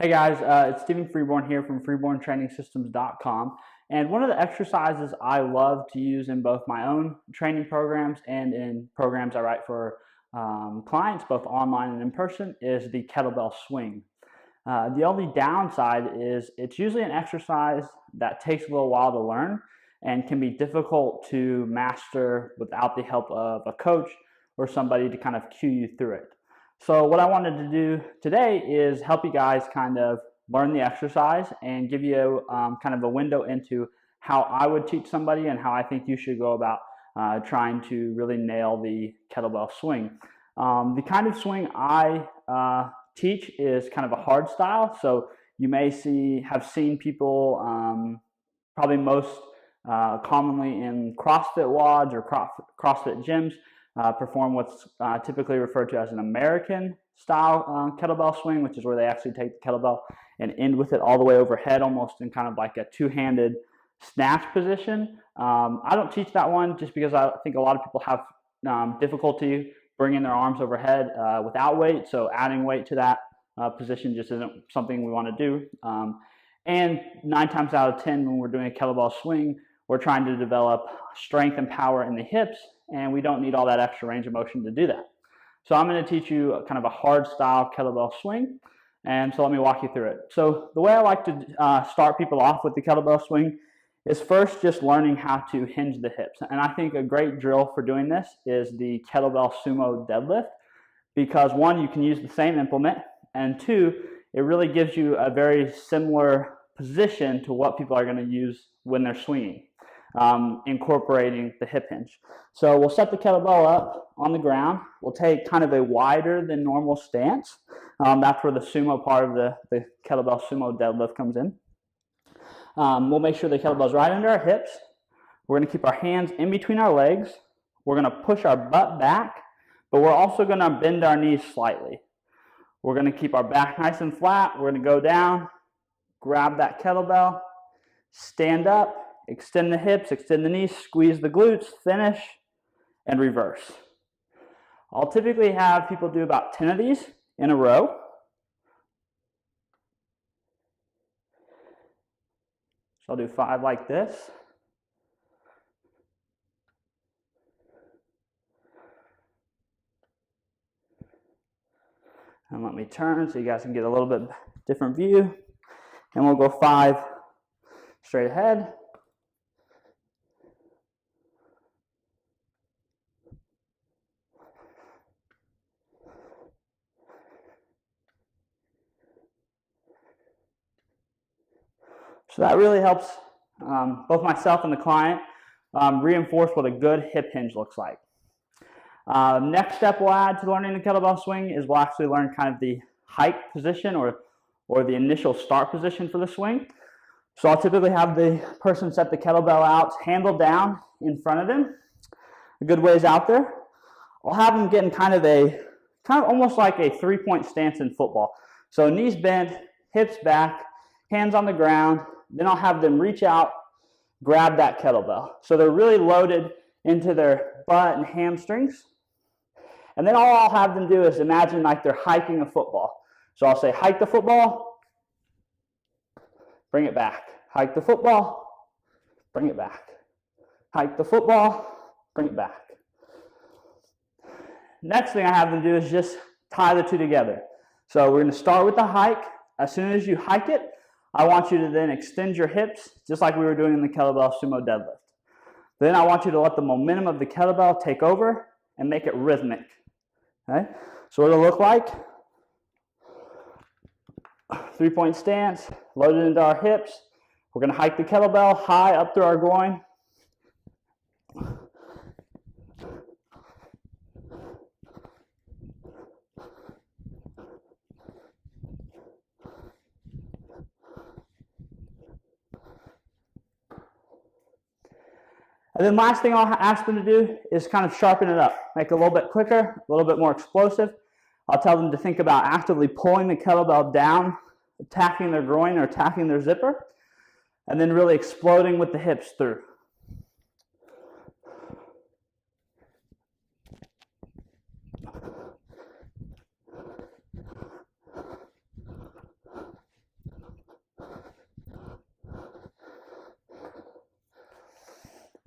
Hey guys, it's Stephen Freeborn here from freeborntrainingsystems.com. And one of the exercises I love to use in both my own training programs and in programs I write for clients, both online and in person, is the kettlebell swing. The only downside is it's usually an exercise that takes a little while to learn and can be difficult to master without the help of a coach or somebody to kind of cue you through it. So what I wanted to do today is help you guys kind of learn the exercise and give you kind of a window into how I would teach somebody and how I think you should go about trying to really nail the kettlebell swing. The kind of swing I teach is kind of a hard style. So you may have seen people probably most commonly in CrossFit WODs or CrossFit gyms perform what's typically referred to as an American style kettlebell swing, which is where they actually take the kettlebell and end with it all the way overhead, almost in kind of like a two-handed snatch position. I don't teach that one just because I think a lot of people have difficulty bringing their arms overhead without weight, so adding weight to that position just isn't something we want to do. And 9 times out of 10 when we're doing a kettlebell swing, we're trying to develop strength and power in the hips, and we don't need all that extra range of motion to do that. So I'm going to teach you kind of a hard style kettlebell swing, and so let me walk you through it. So the way I like to start people off with the kettlebell swing is first just learning how to hinge the hips. And I think a great drill for doing this is the kettlebell sumo deadlift, because one, you can use the same implement, and two, it really gives you a very similar position to what people are going to use when they're swinging, incorporating the hip hinge. So we'll set the kettlebell up on the ground. We'll take kind of a wider than normal stance. That's where the sumo part of the kettlebell sumo deadlift comes in. We'll make sure the kettlebell's right under our hips. We're going to keep our hands in between our legs. We're going to push our butt back, but we're also going to bend our knees slightly. We're going to keep our back nice and flat. We're going to go down, grab that kettlebell, stand up, extend the hips, extend the knees, squeeze the glutes, finish, and reverse. I'll typically have people do about 10 of these in a row. So I'll do 5 like this. And let me turn so you guys can get a little bit different view. And we'll go 5 straight ahead. So that really helps both myself and the client reinforce what a good hip hinge looks like. Next step we'll add to learning the kettlebell swing is we'll actually learn kind of the hike position or the initial start position for the swing. So I'll typically have the person set the kettlebell out, handle down in front of them, a good ways out there. I'll have them get in kind of almost like a 3-point stance in football. So knees bent, hips back, hands on the ground. Then I'll have them reach out, grab that kettlebell. So they're really loaded into their butt and hamstrings. And then all I'll have them do is imagine like they're hiking a football. So I'll say, hike the football, bring it back. Hike the football, bring it back. Hike the football, bring it back. Next thing I have them do is just tie the two together. So we're going to start with the hike. As soon as you hike it, I want you to then extend your hips, just like we were doing in the kettlebell sumo deadlift. Then I want you to let the momentum of the kettlebell take over and make it rhythmic. Okay? So what it'll look like, 3-point stance, loaded into our hips. We're going to hike the kettlebell high up through our groin. And then last thing I'll ask them to do is kind of sharpen it up, make it a little bit quicker, a little bit more explosive. I'll tell them to think about actively pulling the kettlebell down, attacking their groin or attacking their zipper, and then really exploding with the hips through.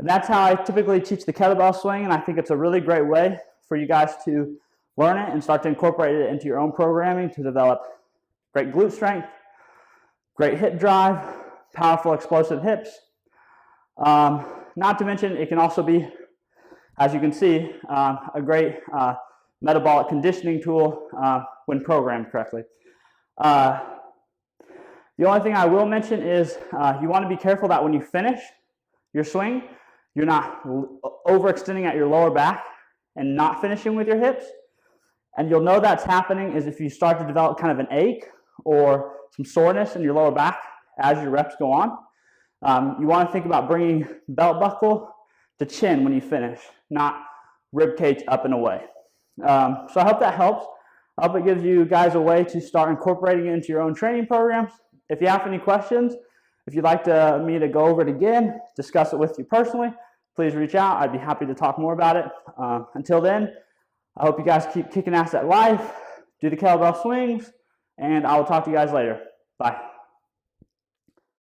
And that's how I typically teach the kettlebell swing, and I think it's a really great way for you guys to learn it and start to incorporate it into your own programming to develop great glute strength, great hip drive, powerful explosive hips. Not to mention, it can also be, as you can see, a great metabolic conditioning tool when programmed correctly. The only thing I will mention is you want to be careful that when you finish your swing, you're not overextending at your lower back and not finishing with your hips. And you'll know that's happening is if you start to develop kind of an ache or some soreness in your lower back as your reps go on. You want to think about bringing belt buckle to chin when you finish, not rib cage up and away. So I hope that helps. I hope it gives you guys a way to start incorporating it into your own training programs. If you have any questions, if you'd like me to go over it again, discuss it with you personally, please reach out. I'd be happy to talk more about it. Until then, I hope you guys keep kicking ass at life, do the kettlebell swings, and I will talk to you guys later. Bye.